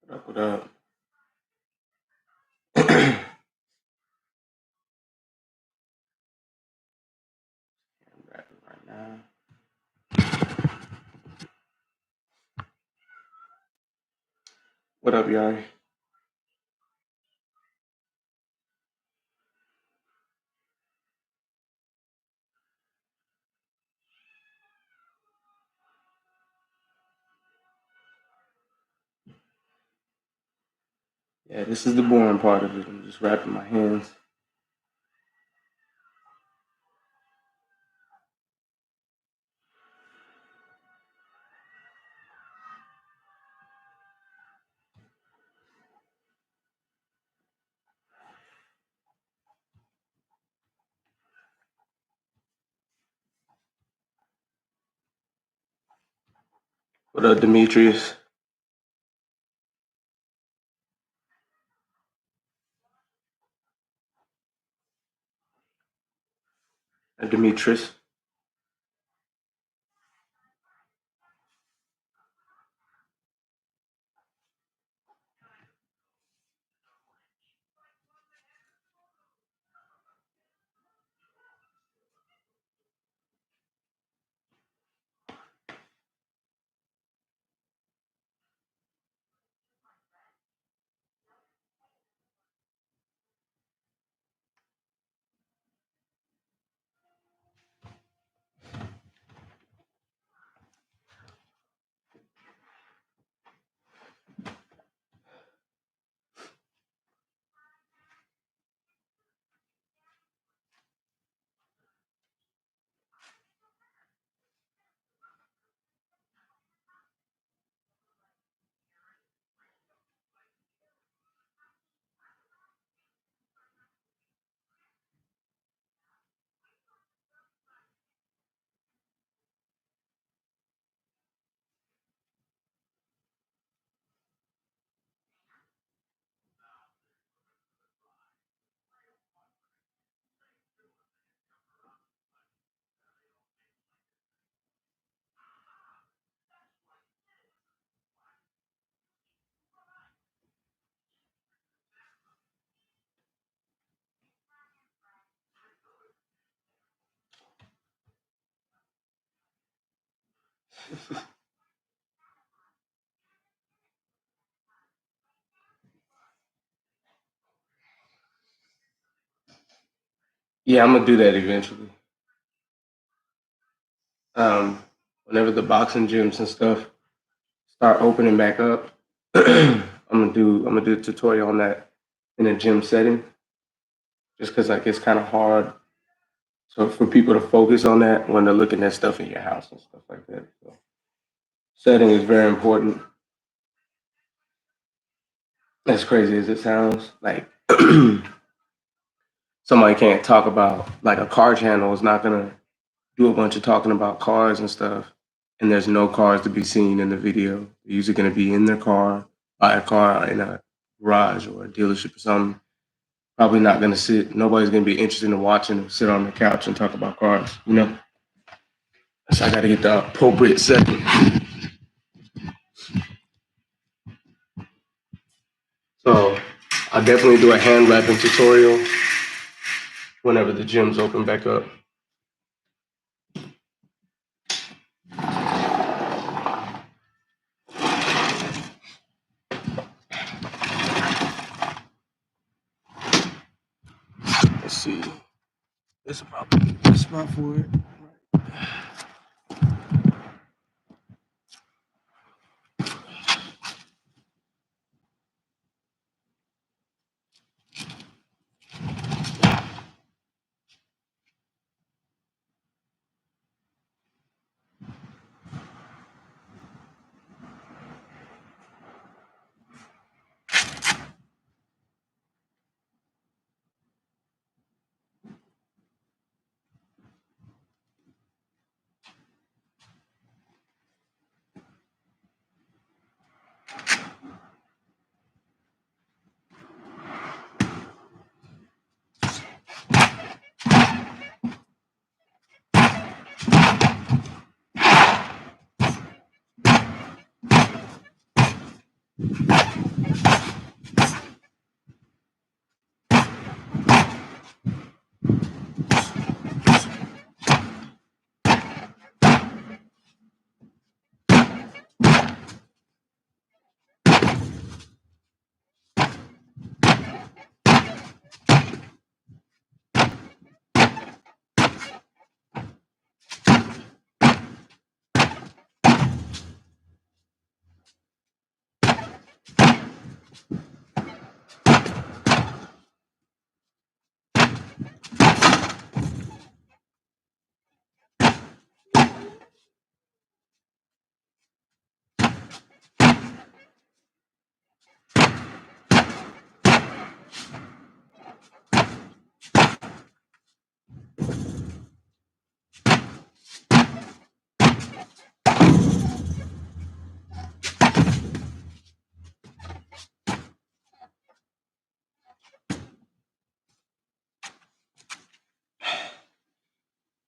What up? What up? I'm rapping right now. What up, Yari? Yeah, this is the boring part of it. I'm just wrapping my hands. What up, Demetrius? Demetrius. Yeah, I'm gonna do that eventually. Whenever the boxing gyms and stuff start opening back up, I'm gonna do a tutorial on that in a gym setting. Just because like it's kind of hard so for people to focus on that when they're looking at stuff in your house and stuff like that. So setting is very important. As crazy as it sounds, like somebody can't talk about like a car channel is not gonna do a bunch of talking about cars and stuff, and there's no cars to be seen in the video. They're usually gonna be in their car, buy a car in a garage or a dealership or something. Probably not gonna sit. Nobody's gonna be interested in watching them sit on the couch and talk about cars. You know, so I got to get the appropriate setting. So I definitely do a hand wrapping tutorial whenever the gyms open back up. Let's see. This is probably the spot for it.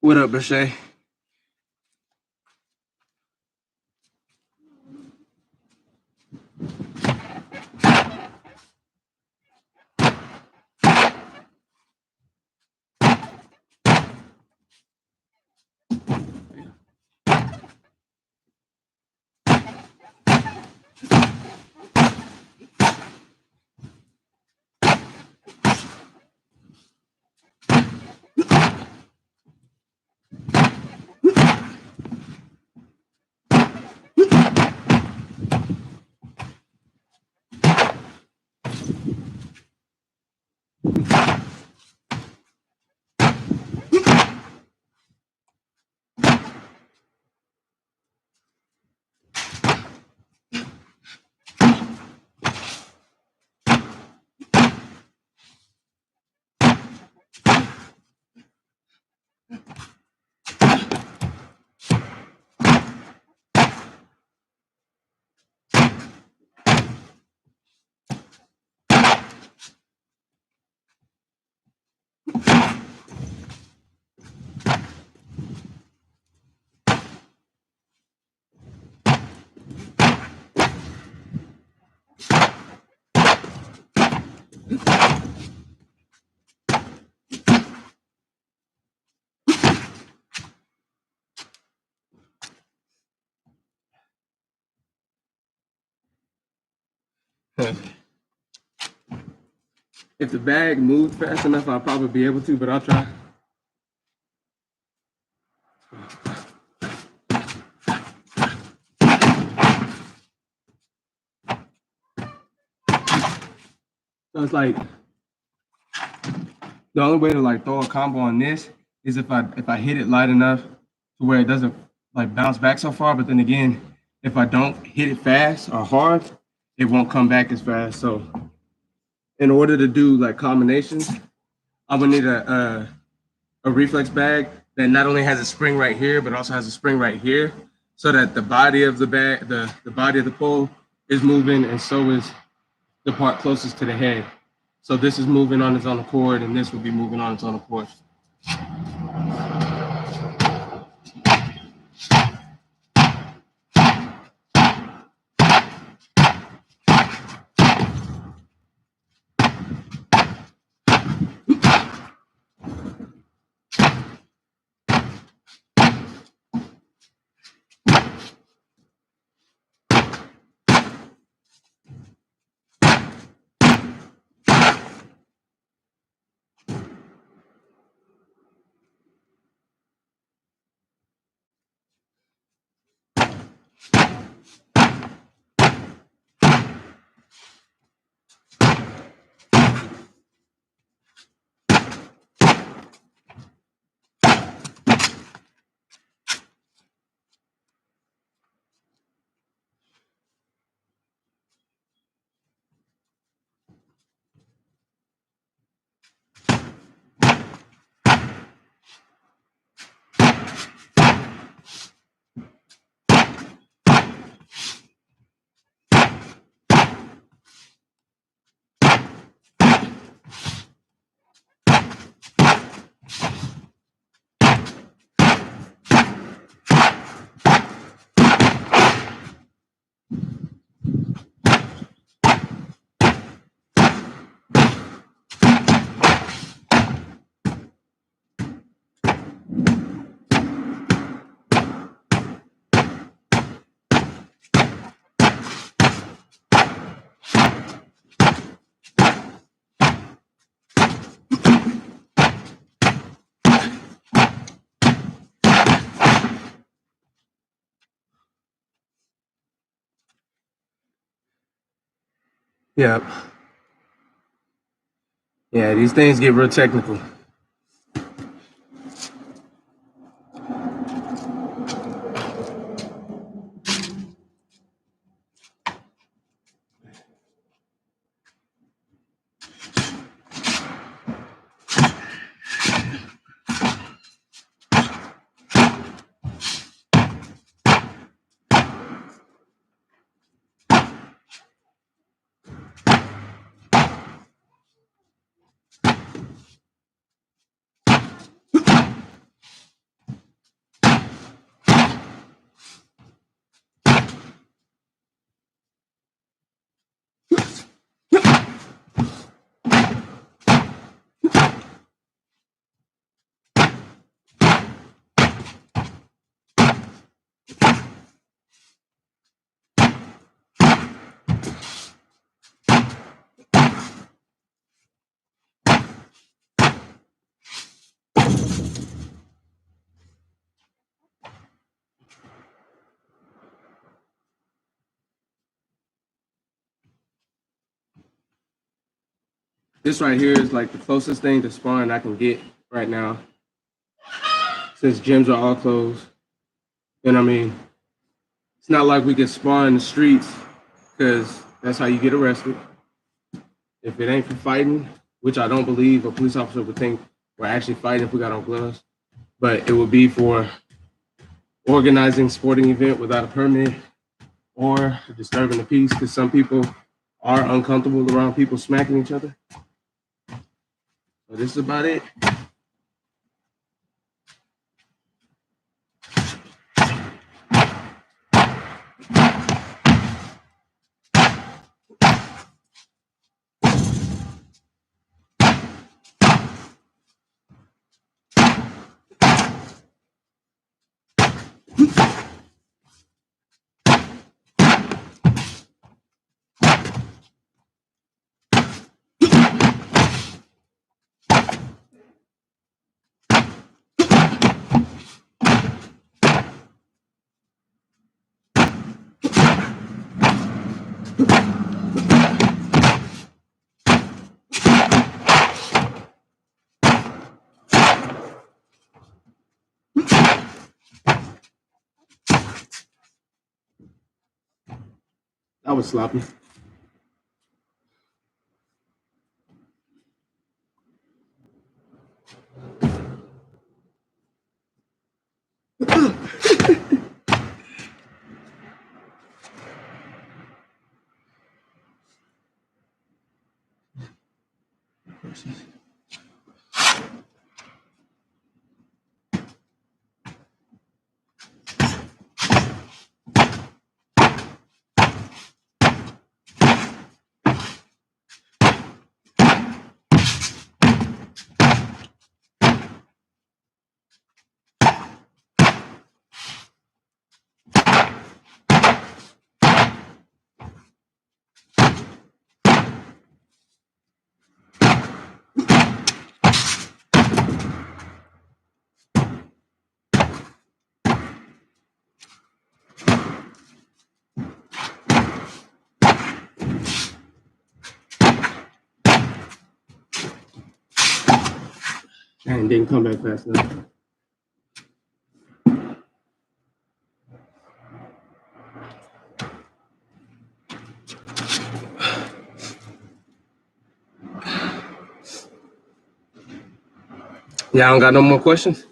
What up, Bashay? If the bag moved fast enough, I'll probably be able to, but I'll try. So it's like the only way to like throw a combo on this is if I hit it light enough to where it doesn't like bounce back so far. But then again, if I don't hit it fast or hard, it won't come back as fast. So in order to do like combinations, I'm gonna need a reflex bag that not only has a spring right here, but also has a spring right here, so that the body of the bag, the body of the pole is moving, and so is the part closest to the head. So this is moving on its own accord, and this will be moving on its own accord. Yeah. Yeah, these things get real technical. This right here is like the closest thing to sparring I can get right now, since gyms are all closed. And I mean, it's not like we can spar in the streets because that's how you get arrested. If it ain't for fighting, which I don't believe a police officer would think we're actually fighting if we got on gloves, but it would be for organizing sporting event without a permit or disturbing the peace, because some people are uncomfortable around people smacking each other. So this is about it. That was sloppy. And didn't come back fast enough. Y'all don't got no more questions?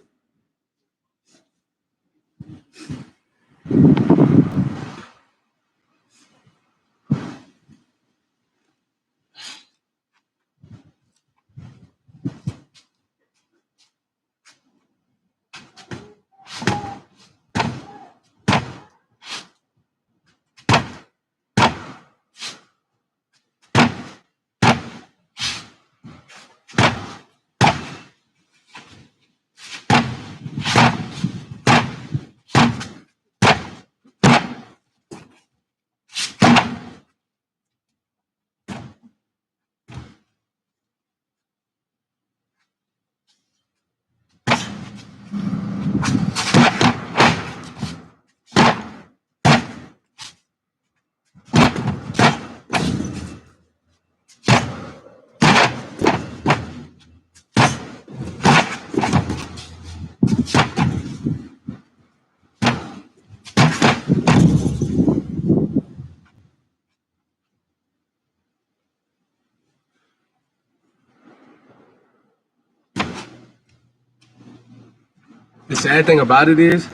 The sad thing about it is,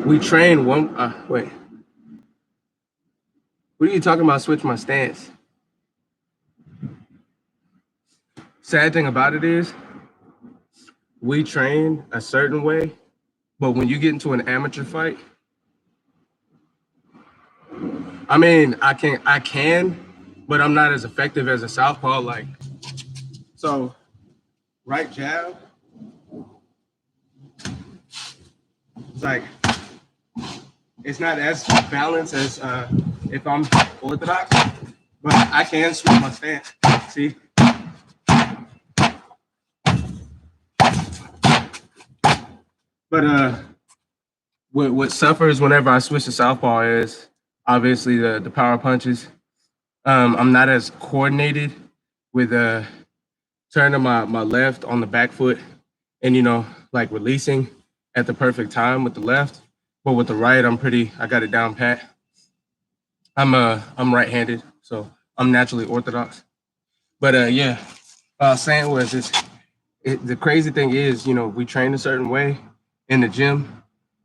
we train one. Wait, what are you talking about? Switch my stance. Sad thing about it is, we train a certain way, but when you get into an amateur fight, I mean, I can, but I'm not as effective as a southpaw. Like, so, right jab, it's like, it's not as balanced as if I'm orthodox, but I can switch my stance. See? But what suffers whenever I switch to southpaw is obviously the power punches. I'm not as coordinated with turning my left on the back foot and like releasing at the perfect time with the left. But with the right, I got it down pat. I'm right-handed, so I'm naturally orthodox. But yeah, saying was the crazy thing is, we train a certain way in the gym,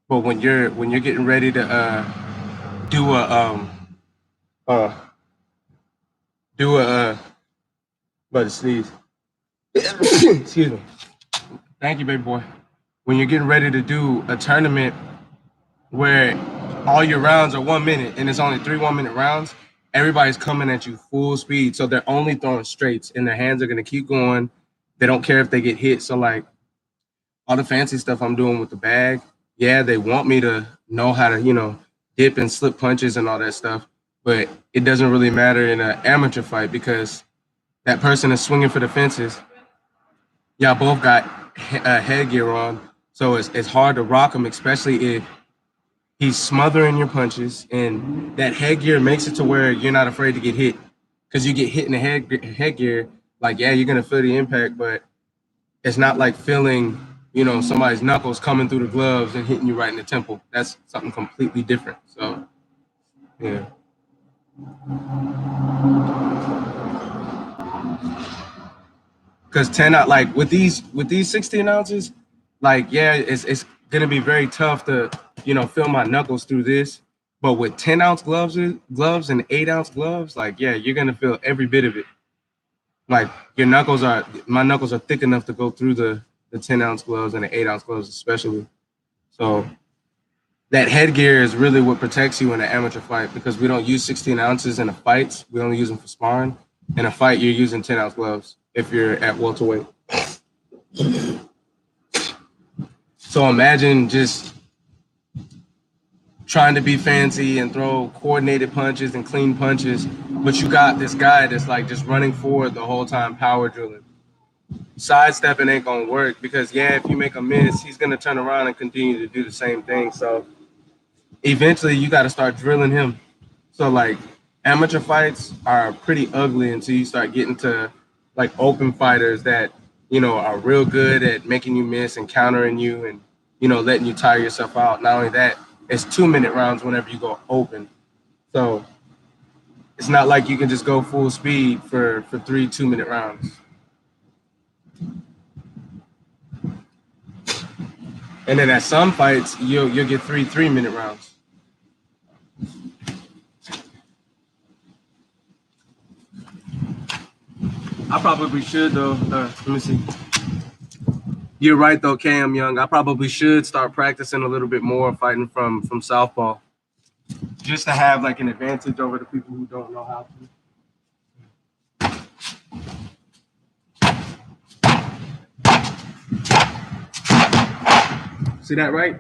but when you're getting ready to do a uh do a but to sneeze. Excuse me. Thank you, baby boy. When you're getting ready to do a tournament where all your rounds are 1 minute and it's only 3 1 minute rounds, everybody's coming at you full speed. So they're only throwing straights and their hands are going to keep going. They don't care if they get hit. So, like, all the fancy stuff I'm doing with the bag, yeah, they want me to know how to, dip and slip punches and all that stuff. But it doesn't really matter in an amateur fight because that person is swinging for the fences. Y'all both got headgear on. So it's hard to rock them, especially if he's smothering your punches, and that headgear makes it to where you're not afraid to get hit because you get hit in the headgear. Like, yeah, you're gonna feel the impact, but it's not like feeling, somebody's knuckles coming through the gloves and hitting you right in the temple. That's something completely different. So, yeah. Because 10 out, like with these 16 ounces, like, yeah, it's gonna be very tough to feel my knuckles through this. But with 10-ounce gloves and 8-ounce gloves, like, yeah, you're gonna feel every bit of it. Like, my knuckles are thick enough to go through the 10-ounce gloves and the 8-ounce gloves especially. So that headgear is really what protects you in an amateur fight because we don't use 16 ounces in a fight. We only use them for sparring. In a fight, you're using 10-ounce gloves if you're at welterweight. So imagine just trying to be fancy and throw coordinated punches and clean punches, but you got this guy that's like just running forward the whole time, power drilling. Sidestepping ain't gonna work because, yeah, if you make a miss, he's gonna turn around and continue to do the same thing. So eventually you got to start drilling him. So, like, amateur fights are pretty ugly until you start getting to like open fighters that are real good at making you miss and countering you and letting you tire yourself out. Not only that, it's 2 minute rounds whenever you go open. So it's not like you can just go full speed for 3 2 minute rounds. And then at some fights, you'll get 3 3 minute rounds. I probably should though. Let me see. You're right though, Cam Young. I probably should start practicing a little bit more fighting from southpaw, just to have like an advantage over the people who don't know how to. See that, right?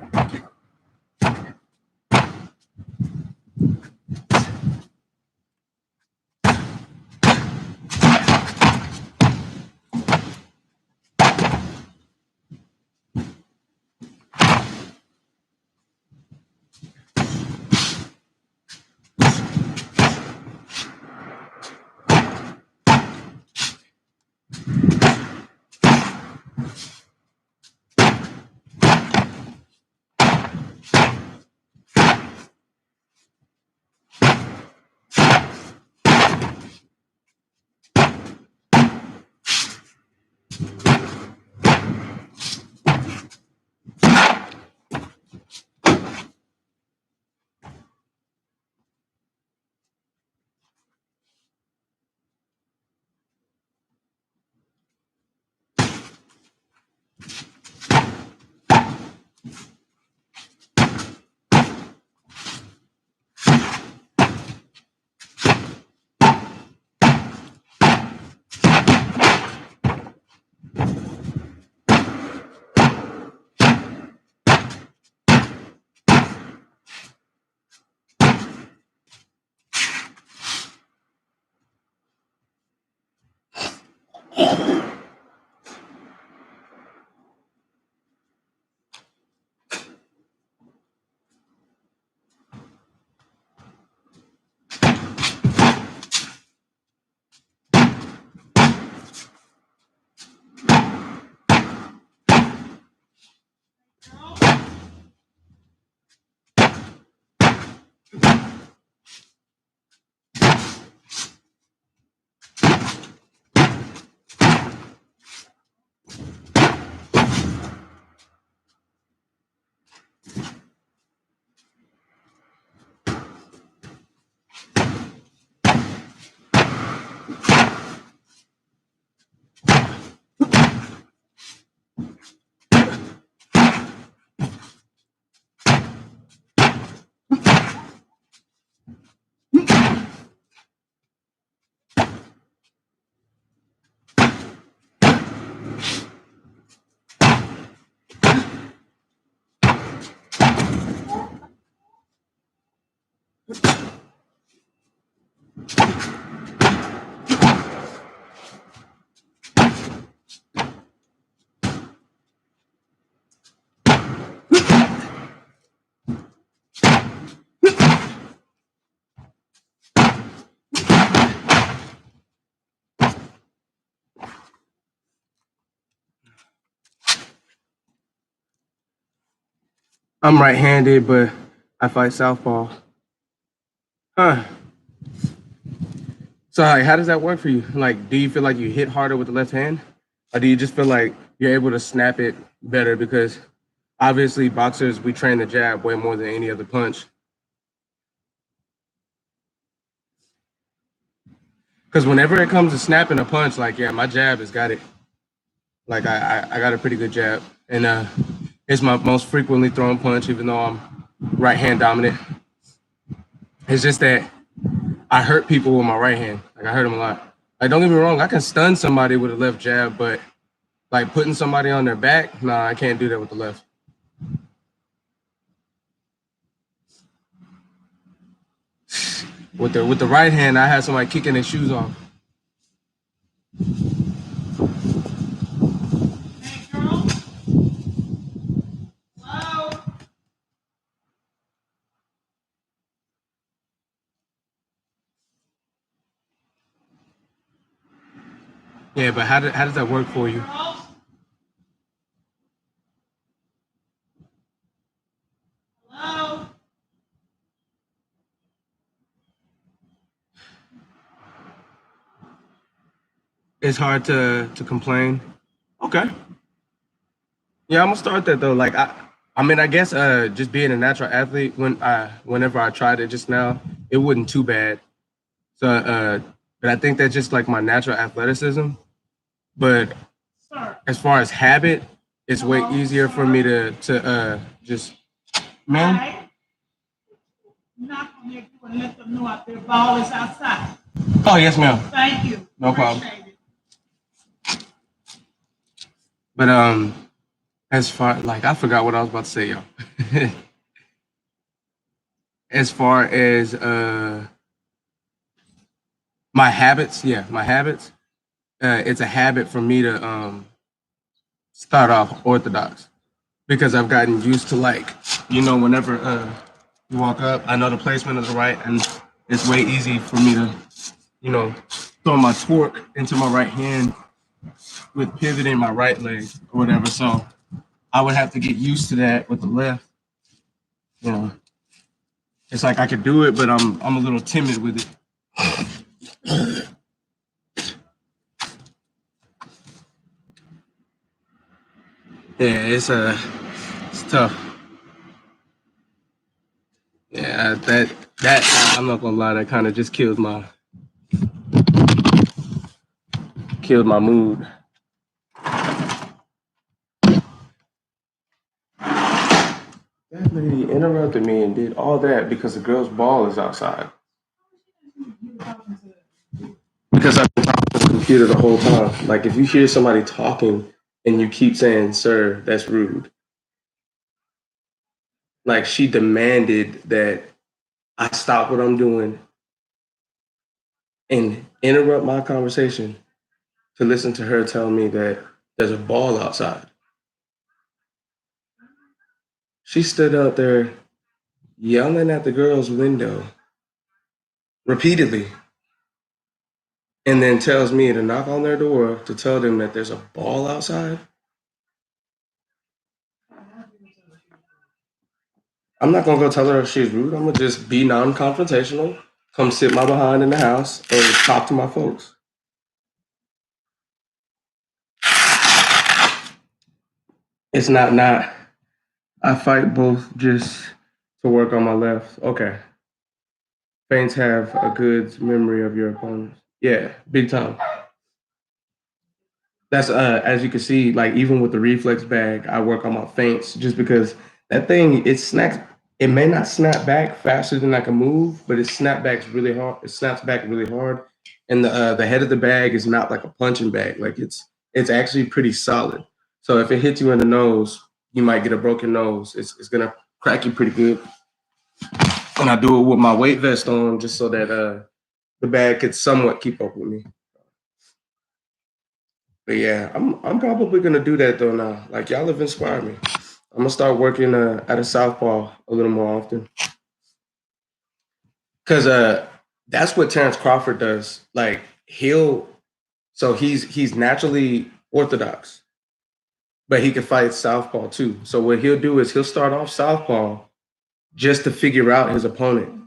I'm right-handed, but I fight southpaw. Huh. So like, how does that work for you? Like, do you feel like you hit harder with the left hand, or do you just feel like you're able to snap it better? Because obviously, boxers we train the jab way more than any other punch. Because whenever it comes to snapping a punch, like yeah, my jab has got it. Like I got a pretty good jab, and it's my most frequently thrown punch, even though I'm right hand dominant. It's just that I hurt people with my right hand. Like I hurt them a lot. Like don't get me wrong, I can stun somebody with a left jab, but like putting somebody on their back, nah, I can't do that with the left. With the right hand, I had somebody kicking their shoes off. Yeah, but how does that work for you? It's hard to complain. Okay. Yeah, I'm gonna start that though. Like I mean, I guess just being a natural athlete, whenever I tried it just now, it wasn't too bad. So but I think that's just like my natural athleticism. But as far as habit, it's way easier for me to just man. Knock on their door and let them know out their ball is outside. Oh yes, ma'am. Thank you. No problem. But as far like I forgot what I was about to say, y'all. As far as my habits, yeah, my habits. It's a habit for me to start off orthodox because I've gotten used to like, whenever you walk up, I know the placement of the right, and it's way easy for me to, you know, throw my torque into my right hand with pivoting my right leg or whatever. So I would have to get used to that with the left. You know, it's like I could do it, but I'm a little timid with it. Yeah, it's tough. Yeah, that I'm not gonna lie, that kind of just killed my mood. That lady interrupted me and did all that because the girl's ball is outside. Because I've been talking to the computer the whole time. Like if you hear somebody talking and you keep saying "sir," that's rude. Like she demanded that I stop what I'm doing and interrupt my conversation to listen to her tell me that there's a ball outside. She stood out there yelling at the girl's window repeatedly and then tells me to knock on their door to tell them that there's a ball outside. I'm not gonna go tell her if she's rude. I'm gonna just be non-confrontational, come sit my behind in the house and talk to my folks. It's not. I fight both just to work on my left. Okay. Feints have a good memory of your opponents. Yeah, big time. That's as you can see, like even with the reflex bag, I work on my feints just because that thing it snaps. It may not snap back faster than I can move, but it snap backs really hard. It snaps back really hard, and the head of the bag is not like a punching bag. Like it's actually pretty solid. So if it hits you in the nose, you might get a broken nose. It's gonna crack you pretty good. And I do it with my weight vest on, just so that the bag could somewhat keep up with me. But yeah, I'm probably gonna do that though now. Like y'all have inspired me. I'm gonna start working at a southpaw a little more often because that's what Terrence Crawford does. Like he's naturally orthodox, but he can fight southpaw too. So what he'll do is he'll start off southpaw just to figure out his opponent.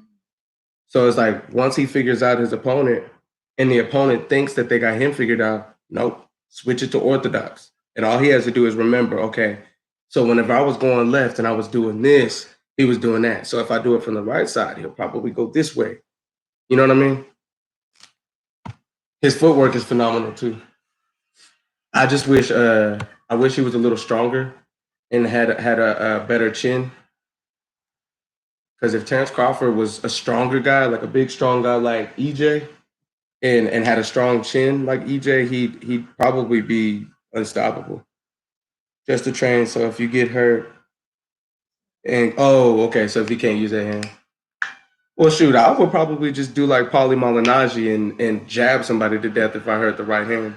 So it's like once he figures out his opponent and the opponent thinks that they got him figured out, nope, switch it to orthodox. And all he has to do is remember, okay, so whenever I was going left and I was doing this, he was doing that. So if I do it from the right side, he'll probably go this way. You know what I mean? His footwork is phenomenal too. I just wish I wish he was a little stronger and had a better chin. Because if Terrence Crawford was a stronger guy, like a big strong guy like EJ, and had a strong chin like EJ, he'd probably be unstoppable. Just to train. So if you get hurt, and okay, so if he can't use that hand, well, shoot, I would probably just do like Paulie Malignaggi and jab somebody to death if I hurt the right hand,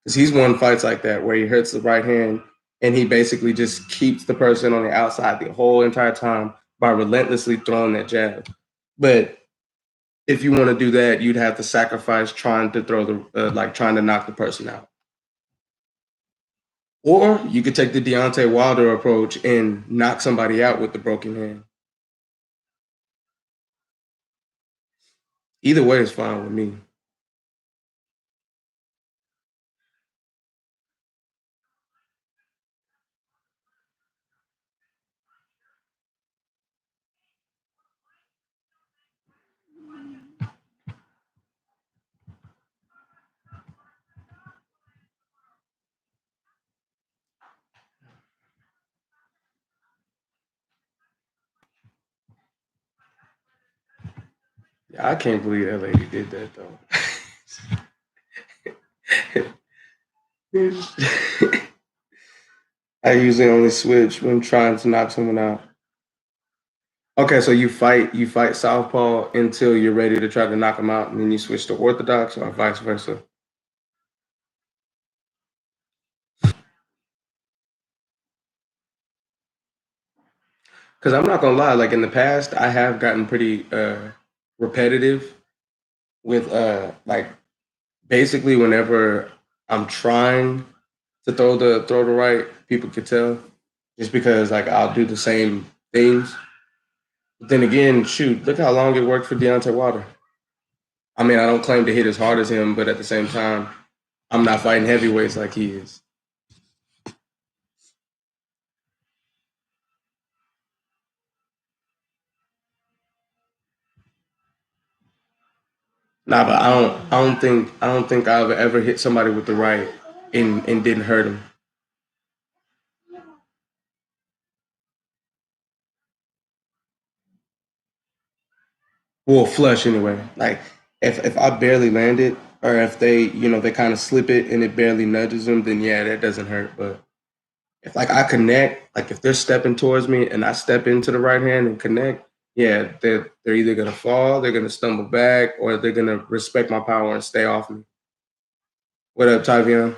because he's won fights like that where he hurts the right hand and he basically just keeps the person on the outside the whole entire time by relentlessly throwing that jab. But if you want to do that, you'd have to sacrifice trying to throw trying to knock the person out. Or you could take the Deontay Wilder approach and knock somebody out with the broken hand. Either way is fine with me. Yeah, I can't believe that lady did that though. I usually only switch when trying to knock someone out. Okay, so you fight southpaw until you're ready to try to knock them out, and then you switch to orthodox, or vice versa. Because I'm not gonna lie, like in the past, I have gotten pretty repetitive with like basically whenever I'm trying to throw the right, people could tell just because like I'll do the same things. But then again, shoot, look how long it worked for Deontay Wilder. I mean, I don't claim to hit as hard as him, but at the same time, I'm not fighting heavyweights like he is. Nah, but I don't think I've ever hit somebody with the right and didn't hurt him. Well, flush anyway. Like if I barely land it, or if they kind of slip it and it barely nudges them, then yeah, that doesn't hurt. But if like I connect, like if they're stepping towards me and I step into the right hand and connect, yeah, they're either gonna fall, they're gonna stumble back, or they're gonna respect my power and stay off me. What up, Tavion?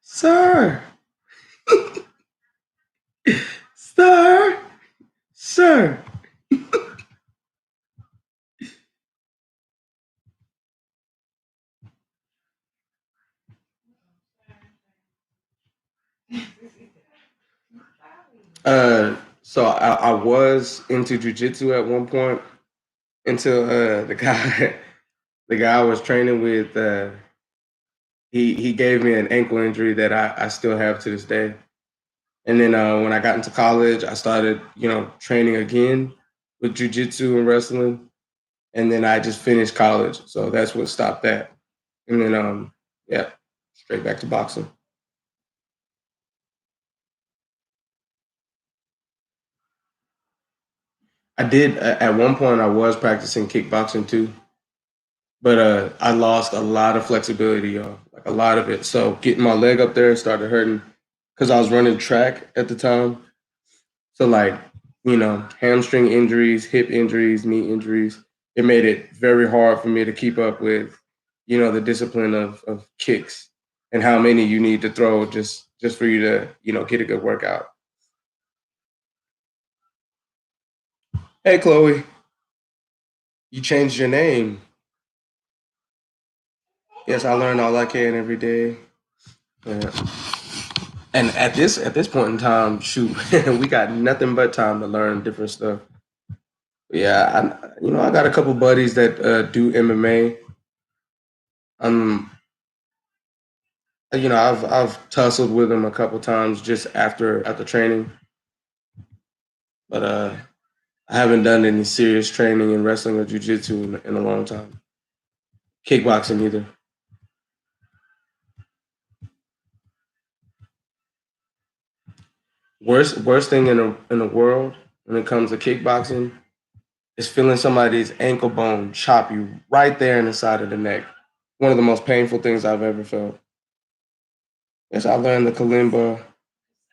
Sir, sir, sir. So I was into jujitsu at one point until the guy the guy I was training with he gave me an ankle injury that I still have to this day. And then when I got into college, I started training again with jujitsu and wrestling, and then I just finished college, so that's what stopped that. And then yeah, straight back to boxing. I did at one point. I was practicing kickboxing too, but I lost a lot of flexibility, y'all, like a lot of it. So getting my leg up there started hurting because I was running track at the time. So like, hamstring injuries, hip injuries, knee injuries, it made it very hard for me to keep up with, the discipline of kicks and how many you need to throw just for you to, get a good workout. Hey Chloe, you changed your name. Yes, I learn all I can every day. Yeah. And at this point in time, shoot, we got nothing but time to learn different stuff. Yeah, I got a couple buddies that do MMA. Um, I've tussled with them a couple times just after training, but I haven't done any serious training in wrestling or jujitsu in a long time. Kickboxing either. Worst thing in the world when it comes to kickboxing is feeling somebody's ankle bone chop you right there in the side of the neck. One of the most painful things I've ever felt. Yes, I learned the kalimba,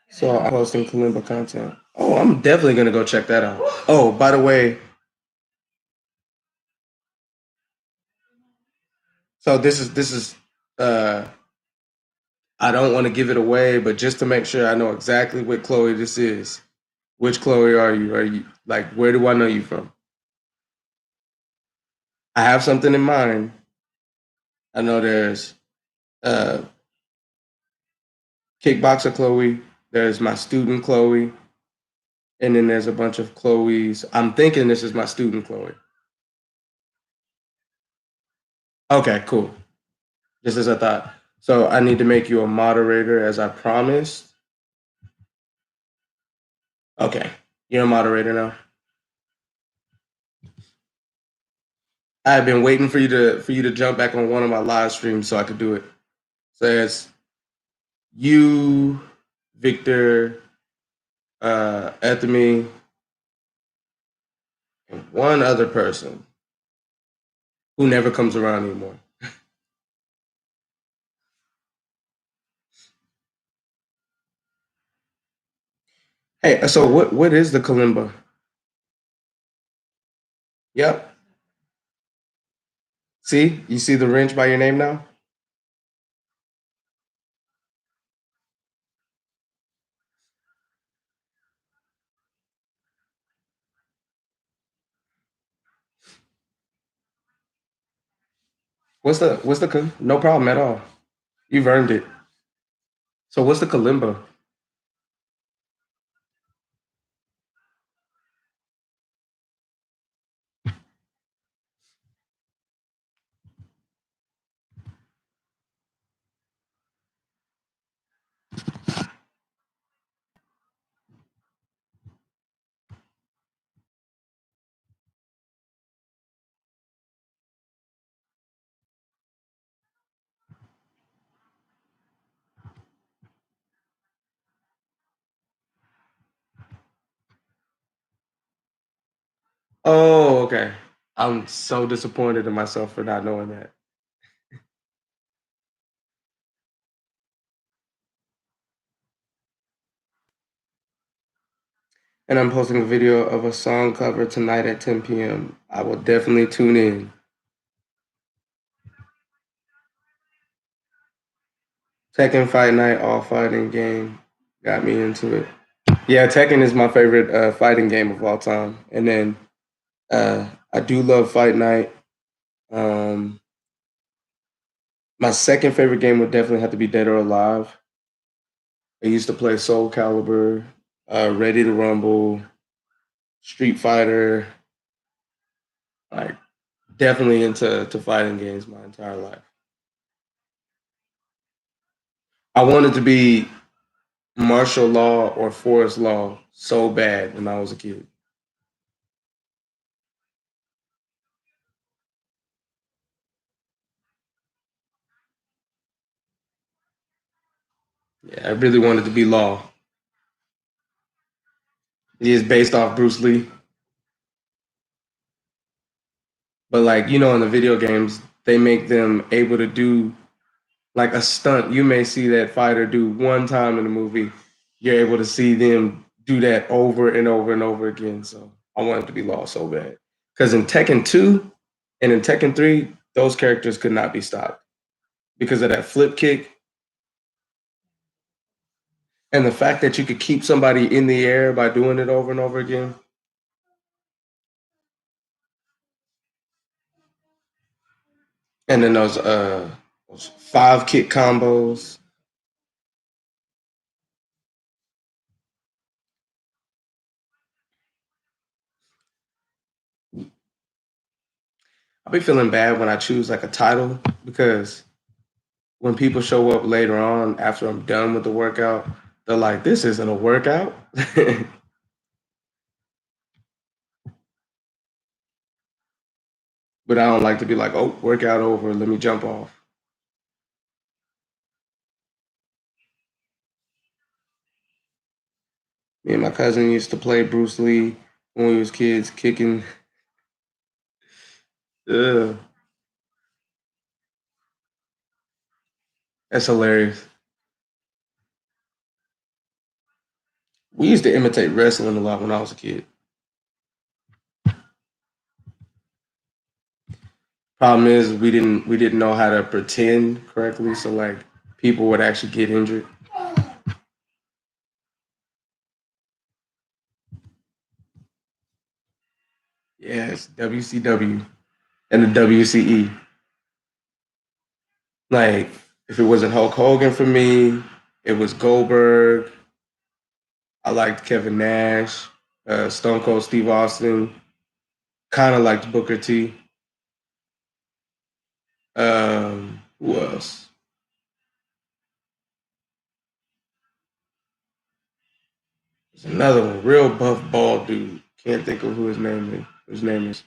so I'm posting kalimba content. Oh, I'm definitely gonna go check that out. Oh, by the way, so this is uh I don't want to give it away, but just to make sure I know exactly what Chloe this is. Which Chloe are you? Are you like where do I know you from? I have something in mind. I know there's uh kickboxer Chloe, there's my student Chloe, and then there's a bunch of Chloes. I'm thinking this is my student Chloe. Okay, cool. Just as I thought. So I need to make you a moderator as I promised. Okay. You're a moderator now. I've been waiting for you to jump back on one of my live streams so I could do it. So it's you, Victor, Ethemy, and one other person who never comes around anymore. Hey, so what is the kalimba? Yep. See, you see the wrench by your name now. No problem at all. You've earned it. So what's the kalimba? Oh, okay. I'm so disappointed in myself for not knowing that. And I'm posting a video of a song cover tonight at 10 p.m. I will definitely tune in. Tekken Fight Night, all fighting game, got me into it. Yeah, Tekken is my favorite fighting game of all time. And then I do love Fight Night. Um, my second favorite game would definitely have to be Dead or Alive. I used to play Soul Calibur, Ready to Rumble, Street Fighter. Like definitely into fighting games my entire life. I wanted to be martial law or forest law so bad when I was a kid. Yeah, I really wanted to be law. He is based off Bruce Lee, but like in the video games, they make them able to do like a stunt. You may see that fighter do one time in the movie. You're able to see them do that over and over and over again. So I want him to be lost so bad. Because in Tekken 2 and in Tekken 3, those characters could not be stopped because of that flip kick and the fact that you could keep somebody in the air by doing it over and over again. And then those 5 kick combos. I'll be feeling bad when I choose like a title because when people show up later on after I'm done with the workout, they're like, "This isn't a workout." But I don't like to be like, "Oh, workout over. Let me jump off." Me and my cousin used to play Bruce Lee when we was kids, kicking. Ugh, that's hilarious. We used to imitate wrestling a lot when I was a kid. Problem is, we didn't know how to pretend correctly, so like people would actually get injured. Yes, WCW and the WCE. Like if it wasn't Hulk Hogan for me, it was Goldberg. I liked Kevin Nash, Stone Cold Steve Austin. Kind of liked Booker T. Who else? There's another one, real buff bald dude. Can't think of who his name is. His name is.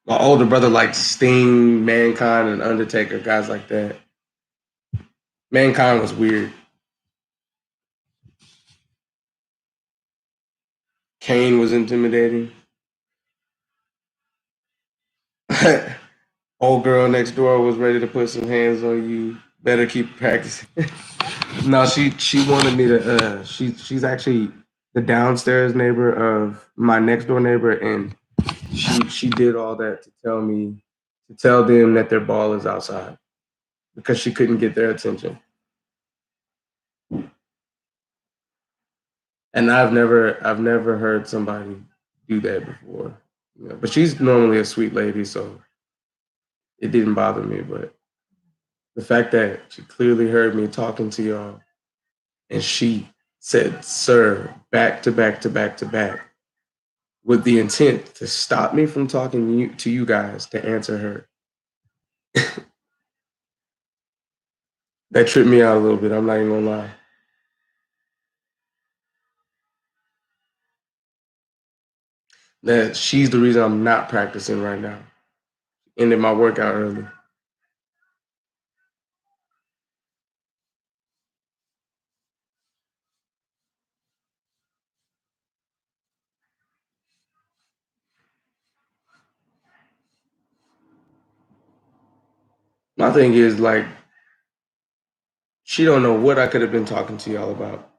My older brother liked Sting, Mankind, and Undertaker, guys like that. Mankind was weird. Kane was intimidating. Old girl next door was ready to put some hands on you. Better keep practicing. No, she wanted me to. She's actually the downstairs neighbor of my next door neighbor, and she did all that to tell me to tell them that their ball is outside because she couldn't get their attention. And I've never heard somebody do that before. You know, but she's normally a sweet lady, so it didn't bother me. But the fact that she clearly heard me talking to y'all and she said "sir" back to back to back to back with the intent to stop me from talking to you guys to answer her. That tripped me out a little bit. I'm not even gonna lie. That she's the reason I'm not practicing right now. Ended my workout early. My thing is like she don't know what I could have been talking to y'all about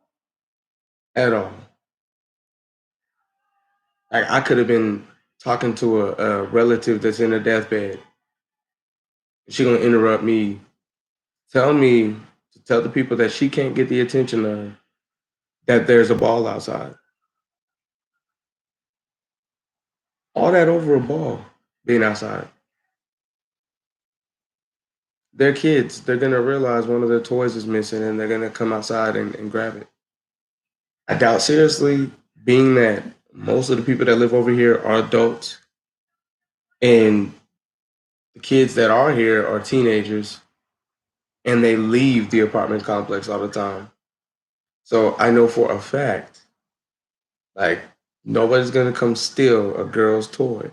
at all. Like I could have been talking to a relative that's in a deathbed. She gonna interrupt me, tell me to tell the people that she can't get the attention of that there's a ball outside. All that over a ball being outside. They're kids. They're gonna realize one of their toys is missing and they're gonna come outside and grab it. I doubt seriously, being that most of the people that live over here are adults and the kids that are here are teenagers and they leave the apartment complex all the time. So I know for a fact, like, nobody's gonna come steal a girl's toy.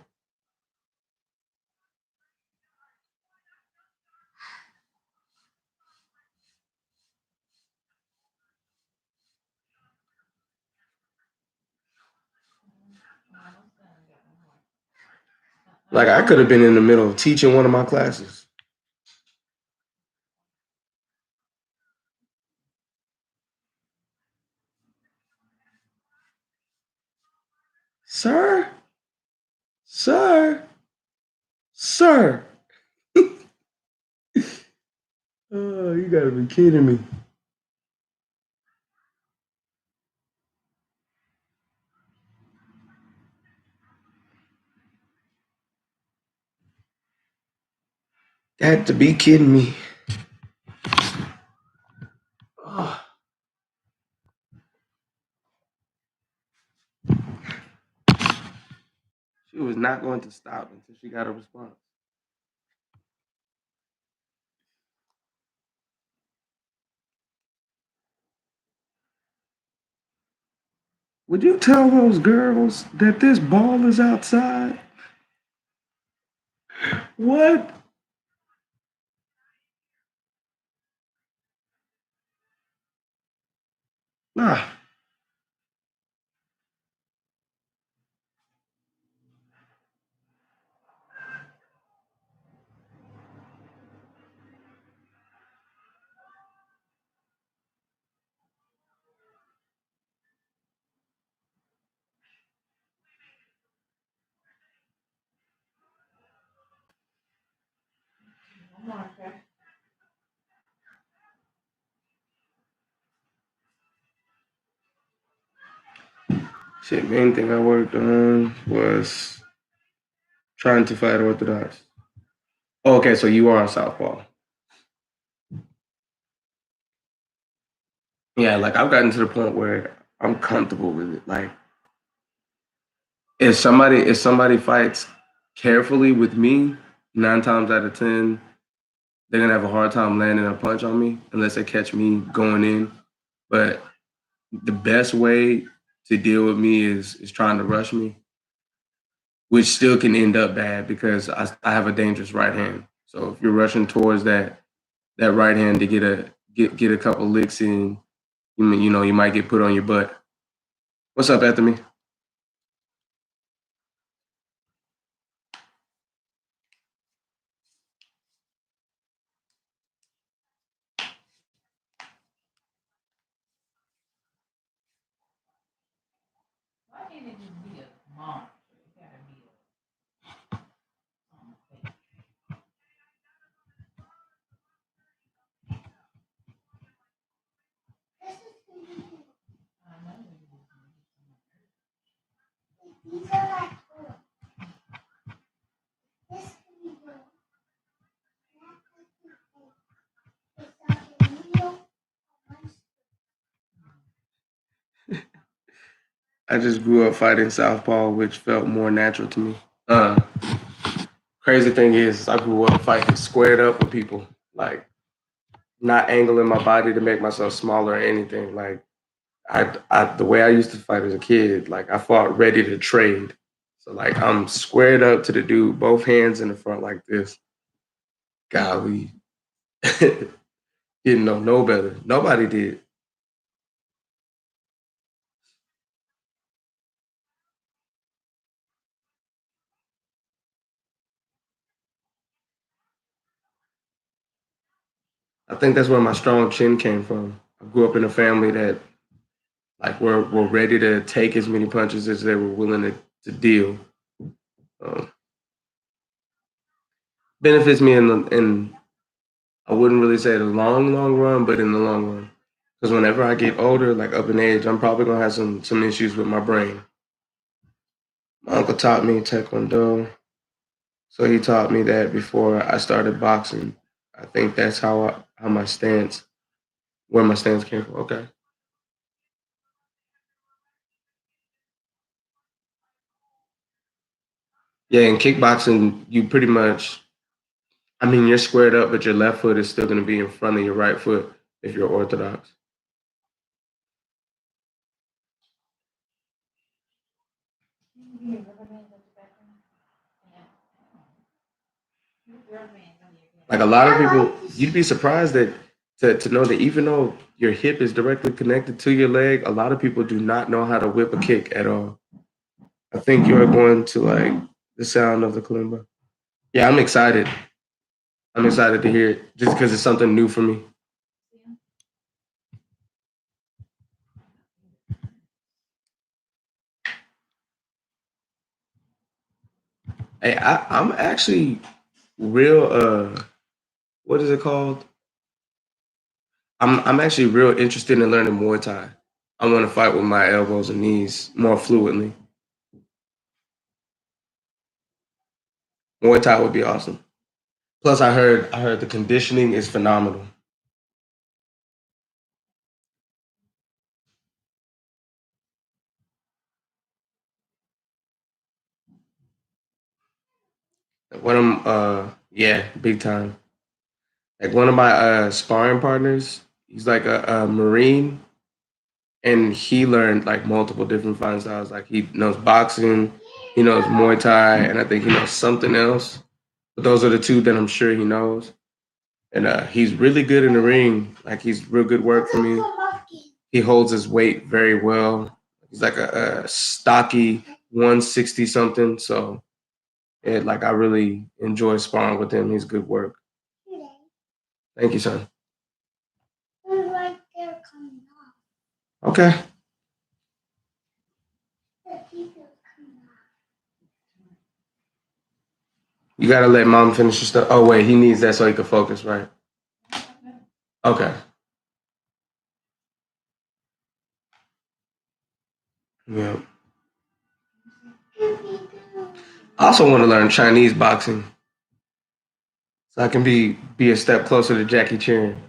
Like, I could have been in the middle of teaching one of my classes. Sir, sir, sir. Oh, you gotta be kidding me. Got to be kidding me. Oh, she was not going to stop until she got a response. Would you tell those girls that this ball is outside? What? Nah. Shit, main thing I worked on was trying to fight Orthodox. Oh, okay, so you are on Southpaw. Yeah, like I've gotten to the point where I'm comfortable with it. Like if somebody fights carefully with me, 9 times out of 10, they're gonna have a hard time landing a punch on me unless they catch me going in. But the best way to deal with me is trying to rush me, which still can end up bad because I have a dangerous right hand. So if you're rushing towards that right hand to get a couple licks in, you might get put on your butt. What's up, Anthony? I just grew up fighting southpaw, which felt more natural to me. Crazy thing is, I grew up fighting squared up with people, like not angling my body to make myself smaller or anything. Like the way I used to fight as a kid, like I fought ready to trade. So like I'm squared up to the dude, both hands in the front like this. Golly, didn't know no better. Nobody did. I think that's where my strong chin came from. I grew up in a family that like were ready to take as many punches as they were willing to deal. Um, benefits me in I wouldn't really say the long run, but in the long run. Because whenever I get older, like up in age, I'm probably gonna have some issues with my brain. My uncle taught me Taekwondo, so he taught me that before I started boxing. I think that's how my stance, where my stance came from. Okay. Yeah, in kickboxing, you pretty much, I mean, you're squared up, but your left foot is still going to be in front of your right foot if you're orthodox. Like a lot of people, you'd be surprised that to know that even though your hip is directly connected to your leg, a lot of people do not know how to whip a kick at all. I think you're going to like the sound of the kalimba. Yeah, I'm excited. I'm excited to hear it just because it's something new for me. Hey, I'm actually real. What is it called? I'm actually real interested in learning Muay Thai. I want to fight with my elbows and knees more fluently. Muay Thai would be awesome. Plus, I heard the conditioning is phenomenal. One of 'em, yeah, big time. Like one of my sparring partners, he's like a Marine, and he learned like multiple different fighting styles. Like he knows boxing, he knows Muay Thai, and I think he knows something else. But those are the two that I'm sure he knows. And he's really good in the ring. Like he's real good work for me. He holds his weight very well. He's like a stocky 160 something. So like I really enjoy sparring with him. He's good work. Thank you, son. Okay. You gotta let mom finish your stuff. Oh wait, he needs that so he can focus, right? Okay. Yeah. I also want to learn Chinese boxing so I can be a step closer to Jackie Chan.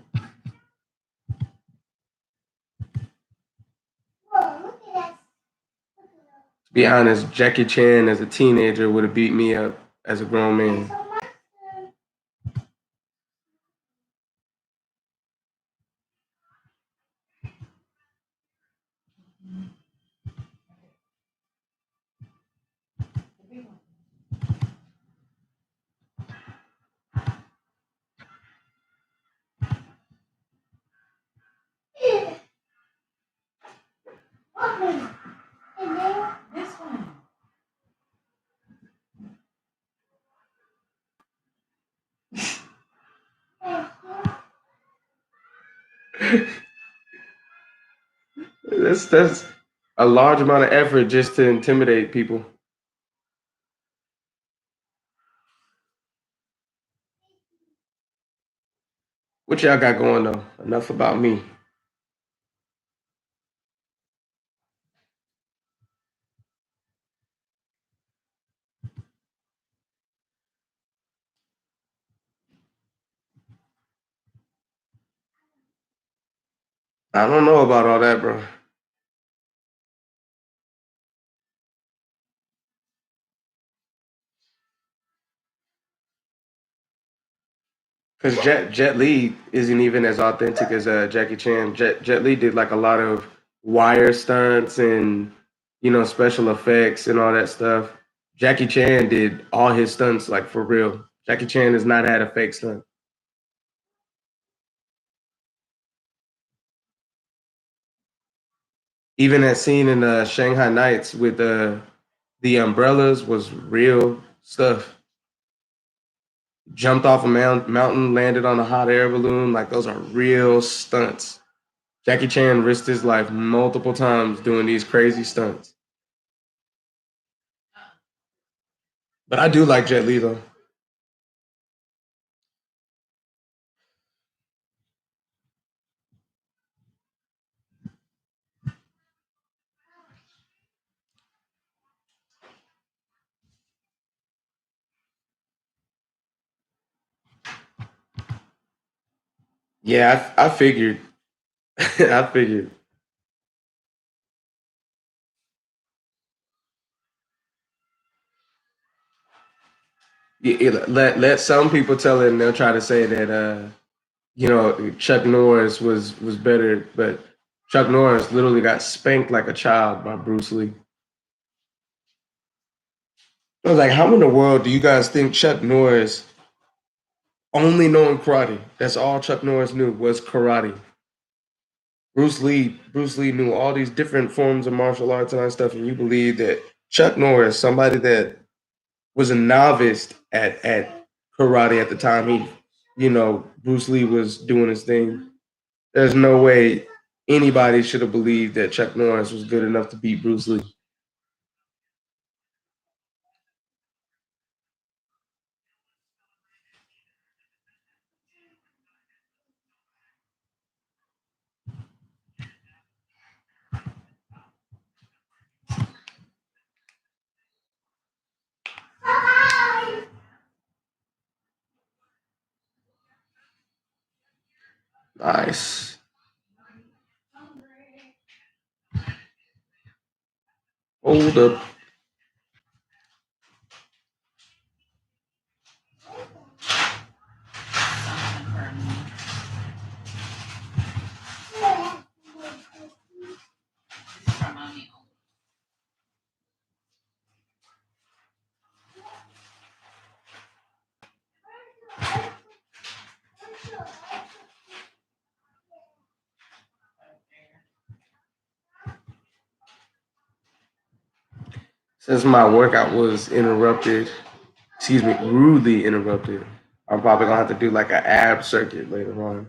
To be honest, Jackie Chan as a teenager would have beat me up as a grown man. That's a large amount of effort just to intimidate people. What y'all got going though? Enough about me. I don't know about all that, bro. Because Jet Li isn't even as authentic as Jackie Chan. Jet Li did like a lot of wire stunts and special effects and all that stuff. Jackie Chan did all his stunts like for real. Jackie Chan has not had a fake stunt. Even that scene in Shanghai Nights with the umbrellas was real stuff. Jumped off a mountain, landed on a hot air balloon. Like those are real stunts. Jackie Chan risked his life multiple times doing these crazy stunts. But I do like Jet Li though. Yeah, I figured. I figured. Let some people tell it, and they'll try to say that Chuck Norris was better, but Chuck Norris literally got spanked like a child by Bruce Lee. I was like, how in the world do you guys think Chuck Norris only knowing karate? That's all Chuck Norris knew was karate. Bruce Lee knew all these different forms of martial arts and all that stuff, and you believe that Chuck Norris, somebody that was a novice at karate at the time Bruce Lee was doing his thing. There's no way anybody should have believed that Chuck Norris was good enough to beat Bruce Lee. Nice. Hold up. Since my workout was interrupted, excuse me, rudely interrupted, I'm probably gonna have to do like an ab circuit later on.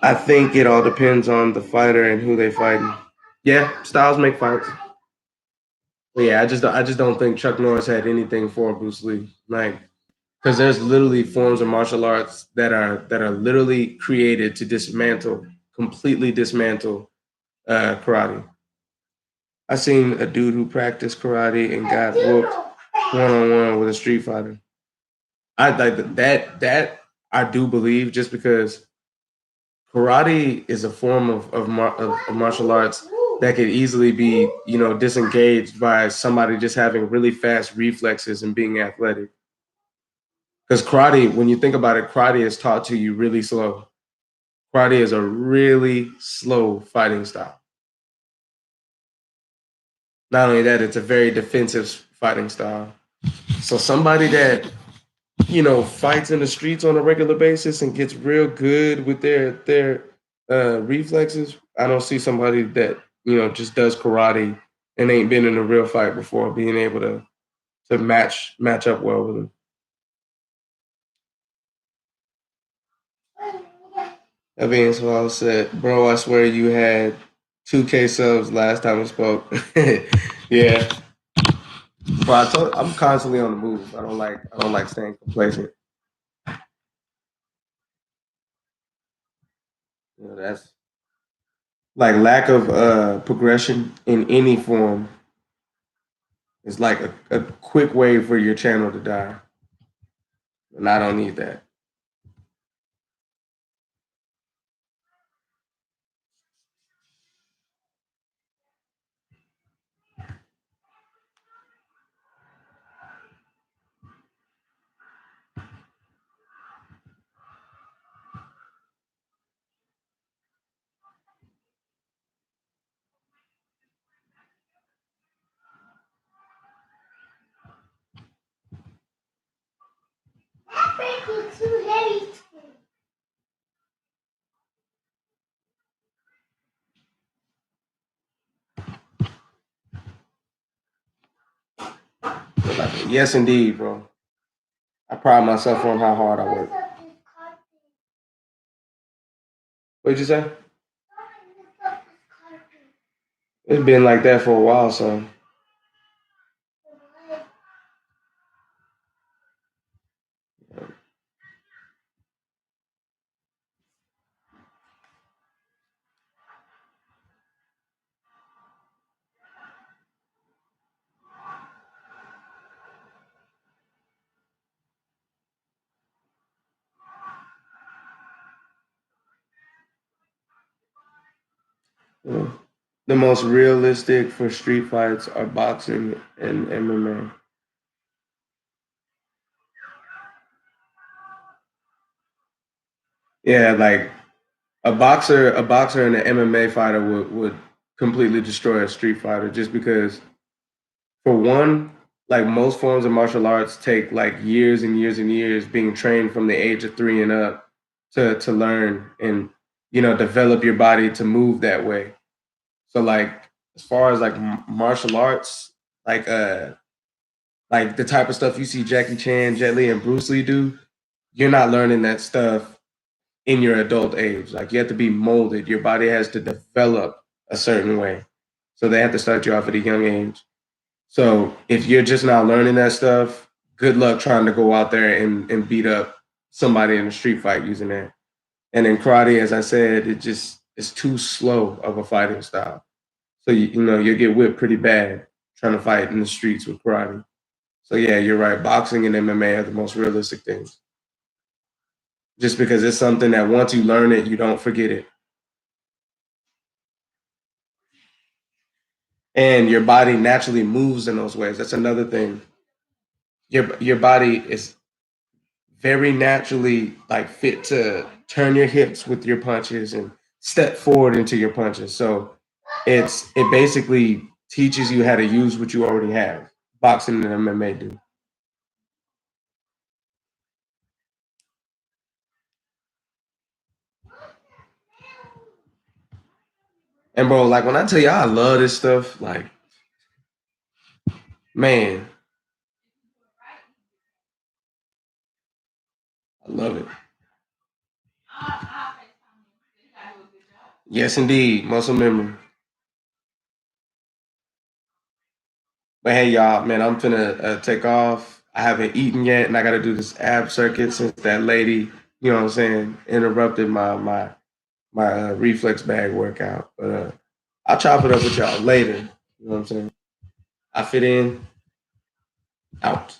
I think it all depends on the fighter and who they fighting. Yeah, styles make fights. But yeah, I just don't think Chuck Norris had anything for Bruce Lee. Like, because there's literally forms of martial arts that are literally created to dismantle, completely dismantle karate. I seen a dude who practiced karate and got whooped one on one with a street fighter. I like that I do believe just because karate is a form of martial arts that could easily be, disengaged by somebody just having really fast reflexes and being athletic. Because karate, when you think about it, karate is taught to you really slow. Karate is a really slow fighting style. Not only that, it's a very defensive fighting style. So somebody that fights in the streets on a regular basis and gets real good with their reflexes. I don't see somebody that just does karate and ain't been in a real fight before being able to match up well with them. That being so all said, bro, I swear you had 2K subs last time we spoke. Yeah, but I'm constantly on the move. I don't like staying complacent. That's like lack of progression in any form is like a quick way for your channel to die, and I don't need that. Like, yes, indeed, bro. I pride myself on how hard I work. What'd you say? It's been like that for a while, so yeah. The most realistic for street fights are boxing and MMA. Yeah, like a boxer and an MMA fighter would completely destroy a street fighter just because for one, like most forms of martial arts take like years and years and years being trained from the age of 3 and up to learn and develop your body to move that way. So like as far as like martial arts, like like the type of stuff you see Jackie Chan, Jet Li, and Bruce Lee do, you're not learning that stuff in your adult age. Like you have to be molded. Your body has to develop a certain way. So they have to start you off at a young age. So if you're just not learning that stuff, good luck trying to go out there and beat up somebody in a street fight using that. And in karate, as I said, it's too slow of a fighting style. So you'll get whipped pretty bad trying to fight in the streets with karate. So yeah, you're right. Boxing and MMA are the most realistic things. just because it's something that once you learn it, you don't forget it. And your body naturally moves in those ways. That's another thing. Your body is very naturally like fit to turn your hips with your punches and step forward into your punches. So it basically teaches you how to use what you already have. Boxing and MMA do. And bro, like when I tell you I love this stuff, like man, I love it. Yes, indeed, muscle memory. But hey, y'all, man, I'm finna take off. I haven't eaten yet, and I got to do this ab circuit since that lady, you know what I'm saying, interrupted my reflex bag workout. But I'll chop it up with y'all later. You know what I'm saying? I fit in, out.